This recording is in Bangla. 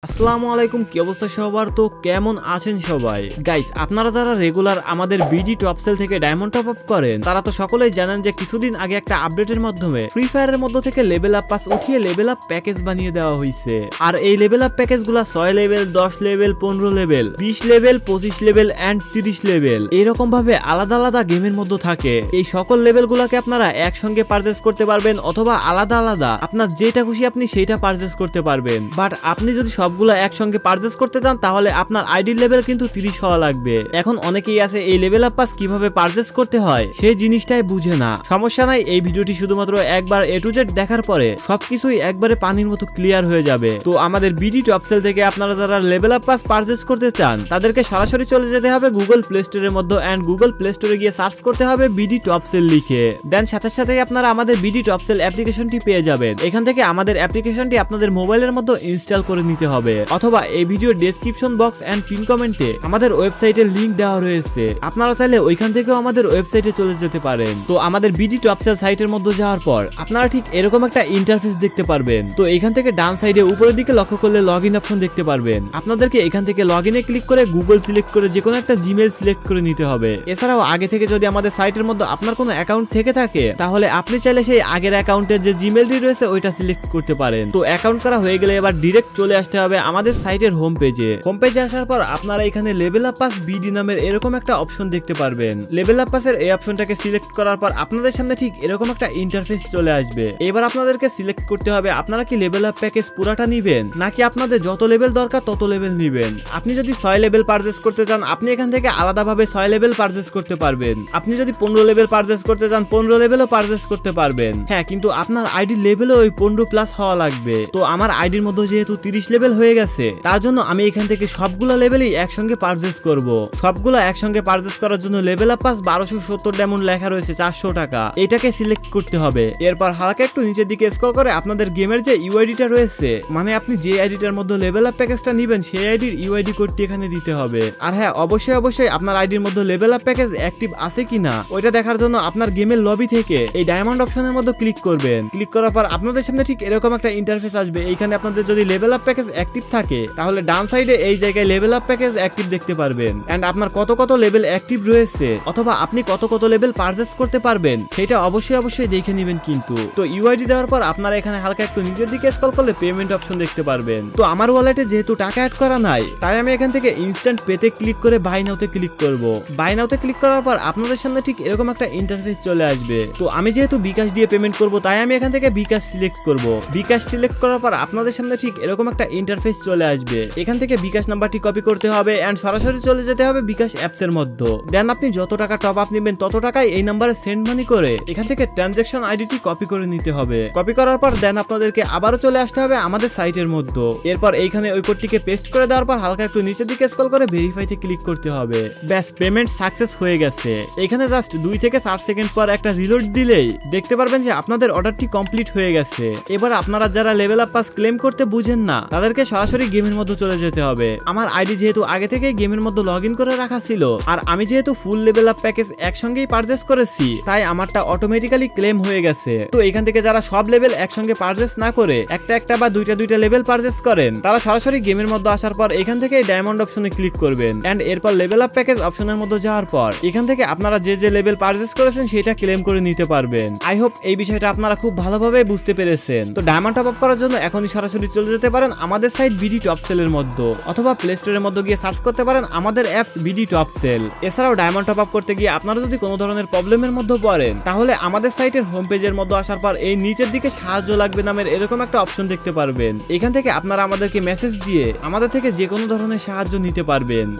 আসসালামু আলাইকুম, কি অবস্থা সবার? তো কেমন আছেন সবাই? গাইস, আপনারা যারা রেগুলার আমাদের বিডি টপ সেল থেকে ডায়মন্ড টপ আপ করেন তারা তো সকলেই জানেন যে কিছুদিন আগে একটা আপডেটের মাধ্যমে ফ্রি ফায়ারের মধ্য থেকে লেভেল আপ পাস উঠিয়ে লেভেল আপ প্যাকেজ বানিয়ে দেওয়া হয়েছে। আর এই লেভেল আপ প্যাকেজগুলো 6 level, 10 level, 15 level, 20 level, 25 level and 30 level এরকম ভাবে আলাদা আলাদা গেমের মধ্যে থাকে। এই সকল লেভেলগুলোকে আপনারা একসঙ্গে পারচেজ করতে পারবেন অথবা আলাদা আলাদা আপনার যেটা খুশি আপনি সেইটা পারচেজ করতে পারবেন। বাট আপনি যদি সবগুলো একসঙ্গে পারচেজ করতে চান তাহলে আপনার আইডি লেভেল কিন্তু 30 হওয়া লাগবে। এখন অনেকেই আছে এই লেভেল আপ পাস কিভাবে পারচেজ করতে হয় সেই জিনিসটাই বুঝে না। সমস্যা নাই, এই ভিডিওটি শুধুমাত্র একবার A to Z দেখার পরে সবকিছুই একবারে পানির মতো ক্লিয়ার হয়ে যাবে। তো আমাদের বিডি টপ সেল থেকে আপনারা যারা লেভেল আপ পাস পারচেজ করতে চান তাদেরকে সরাসরি চলে যেতে হবে গুগল প্লে স্টোরের মধ্যে এন্ড গুগল প্লে স্টোরে গিয়ে সার্চ করতে হবে বিডি টপ সেল লিখে। দেন সাথে সাথে আপনারা আমাদের বিডি টপ সেল অ্যাপ্লিকেশনটি পেয়ে যাবেন। এখান থেকে আমাদের অ্যাপ্লিকেশনটি আপনাদের মোবাইলের মধ্যে ইনস্টল করে নিতে হবে অথবা এই video description box and pin কমেন্টে আমাদের ওয়েবসাইটের লিংক দেওয়া রয়েছে, আপনারা চাইলে ওইখান থেকেও আমাদের ওয়েবসাইটে চলে যেতে পারেন। তো আমাদের বিডি টপ সেল সাইটের মধ্যে যাওয়ার পর আপনারা ঠিক এরকম একটা ইন্টারফেস দেখতে পারবেন। তো এখান থেকে ডান সাইডে উপরের দিকে লক্ষ্য করলে লগইন অপশন দেখতে পারবেন। আপনাদেরকে এখান থেকে লগইনে ক্লিক করে গুগল সিলেক্ট করে যে কোনো একটা জিমেইল সিলেক্ট করে নিতে হবে। এছাড়াও আগে থেকে যদি আমাদের সাইটের মধ্যে আপনার কোনো অ্যাকাউন্ট থেকে থাকে তাহলে আপনি চাইলে সেই আগের অ্যাকাউন্টের যে জিমেইলটি রয়েছে ওইটা সিলেক্ট করতে পারেন। তো অ্যাকাউন্ট করা হয়ে গেলে এবার ডিরেক্ট চলে আসতে হবে আমাদের সাইটের হোম পেজে। হোম পেজে আসার পর আপনারা এখানে লেভেল আপ পাস বিডি নামের এরকম একটা অপশন দেখতে পারবেন। লেভেল আপ পাসের এই অপশনটাকে সিলেক্ট করার পর আপনাদের সামনে ঠিক এরকম একটা ইন্টারফেস চলে আসবে। এবার আপনাদেরকে সিলেক্ট করতে হবে আপনারা কি লেভেল আপ প্যাকেজ পুরাটা নিবেন নাকি আপনাদের যত লেভেল দরকার তত লেভেল নিবেন। আপনি যদি 6 লেভেল পারচেজ করতে চান আপনি এখান থেকে আলাদাভাবে 6 লেভেল পারচেজ করতে পারবেন। আপনি যদি 15 লেভেল পারচেজ করতে চান 15 লেভেলও পারচেজ করতে পারবেন। হ্যাঁ, কিন্তু আপনার আইডি লেভেলও ওই 15 প্লাস হওয়া লাগবে। তো আমার আইডির মধ্যে যেহেতু 30 লেভেল হয়ে গেছে তার জন্য আমি এখান থেকে সবগুলো লেভেলই একসঙ্গে পারচেজ করব। সবগুলো একসঙ্গে পারচেজ করার জন্য লেভেল আপ পাস 1270 ডায়মন্ড লেখা রয়েছে 400 টাকা, এটাকে সিলেক্ট করতে হবে। এরপর হালকা একটু নিচের দিকে স্ক্রল করে আপনাদের গেমের যে ইউআইডিটা রয়েছে মানে আপনি যে আইডিটার মধ্যে লেভেল আপ প্যাকেজটা নেবেন সেই আইডির ইউআইডি কোডটি এখানে দিতে হবে। আর হ্যাঁ, অবশ্যই আপনার আইডির মধ্যে লেভেল আপ প্যাকেজ অ্যাক্টিভ আছে কিনা ওইটা দেখার জন্য আপনার গেমের লবি থেকে এই ডায়মন্ড অপশনের মধ্যে ক্লিক করবেন। ক্লিক করার পর আপনাদের সামনে ঠিক এরকম একটা ইন্টারফেস আসবে। এইখানে আপনাদের যদি লেভেল আপ প্যাকেজ অ্যাক্টিভ থাকে তাহলে ডান সাইডে এই জায়গায় লেভেল আপ প্যাকেজ অ্যাক্টিভ দেখতে পারবেন এন্ড আপনার কত লেভেল অ্যাক্টিভ রয়েছে অথবা আপনি কত লেভেল পারচেজ করতে পারবেন সেটা অবশ্যই দেখে নেবেন কিন্তু। তো ইউআইডি দেওয়ার পর আপনারা এখানে হালকা একটু নিচের দিকে স্ক্রল করলে পেমেন্ট অপশন দেখতে পারবেন। তো আমার ওয়ালেটে যেহেতু টাকা অ্যাড করা নাই তাই আমি এখান থেকে ইনস্ট্যান্ট পেতে ক্লিক করে বাই নাওতে ক্লিক করব। বাই নাওতে ক্লিক করার পর আপনাদের সামনে ঠিক এরকম একটা ইন্টারফেস চলে আসবে। তো আমি যেহেতু বিকাশ দিয়ে পেমেন্ট করব তাই আমি এখান থেকে বিকাশ সিলেক্ট করব। বিকাশ সিলেক্ট করার পর আপনাদের সামনে ঠিক এরকম একটা ইন্টারফেস চলে আসবে। এখান থেকে বিকাশ নাম্বারটি কপি করতে হবে এন্ড সরাসরি চলে যেতে হবে বিকাশ অ্যাপস এর মধ্যে। দেন আপনি যত টাকা টপ আপ নেবেন তত টাকাই এই নাম্বারে সেন্ড মানি করে এখান থেকে ট্রানজাকশন আইডিটি কপি করে নিতে হবে। কপি করার পর দেন আপনাদেরকে আবারও চলে আসতে হবে আমাদের সাইটের মধ্যে। এরপর এইখানে ওই কোডটিকে পেস্ট করে দেওয়ার পর হালকা একটু নিচের দিকে স্ক্রল করে ভেরিফাইতে ক্লিক করতে হবে। ব্যাস, পেমেন্ট সাকসেস হয়ে গেছে। এখানে জাস্ট 2 থেকে 4 সেকেন্ড পর একটা রিলোড দিলেই দেখতে পারবেন যে আপনাদের অর্ডারটি কমপ্লিট হয়ে গেছে। এবার আপনারা যারা লেভেল আপ পাস ক্লেম করতে বুঝেন না তাদেরকে সরাসরি গেমের মধ্যে চলে যেতে হবে। আমার আইডি যেহেতু আগে থেকে গেমের মধ্যে লগইন করে রাখা ছিল আর আমি যেহেতু ফুল লেভেল আপ প্যাকেজ একসঙ্গেই পারচেজ করেছি তাই আমারটা অটোমেটিক্যালি ক্লেম হয়ে গেছে। তো এখান থেকে যারা সব লেভেল একসঙ্গে পারচেজ না করে একটা বা দুইটা লেভেল পারচেজ করেন তারা সরাসরি গেমের মধ্যে আসার পর এখান থেকে ডায়মন্ড অপশনে ক্লিক করবেন এন্ড এরপর লেভেল আপ প্যাকেজ অপশনের মধ্যে যাওয়ার পর এখান থেকে আপনারা যে লেভেল পারচেজ করেছেন সেটা ক্লেম করে নিতে পারবেন। আই হোপ এই বিষয়টা আপনারা খুব ভালোভাবে বুঝতে পেরেছেন। তো ডায়মন্ড টপ আপ করার জন্য এখনই সরাসরি চলে যেতে পারেন আমাদের সাইট বিডি টপ সেলের মধ্যে অথবা প্লে স্টোরের মধ্যে গিয়ে সার্চ করতে পারেন আমাদের অ্যাপস বিডি টপ সেল। এছাড়াও ডায়মন্ড টপ আপ করতে গিয়ে আপনারা যদি কোনো ধরনের প্রবলেমের মধ্যে পড়েন তাহলে আমাদের সাইটের হোম পেজের মধ্যে আসার পর এই নিচের দিকে সাহায্য লাগবে নামের এরকম একটা অপশন দেখতে পারবেন। এখান থেকে আপনারা আমাদেরকে মেসেজ দিয়ে আমাদের থেকে যে কোনো ধরনের সাহায্য নিতে পারবেন।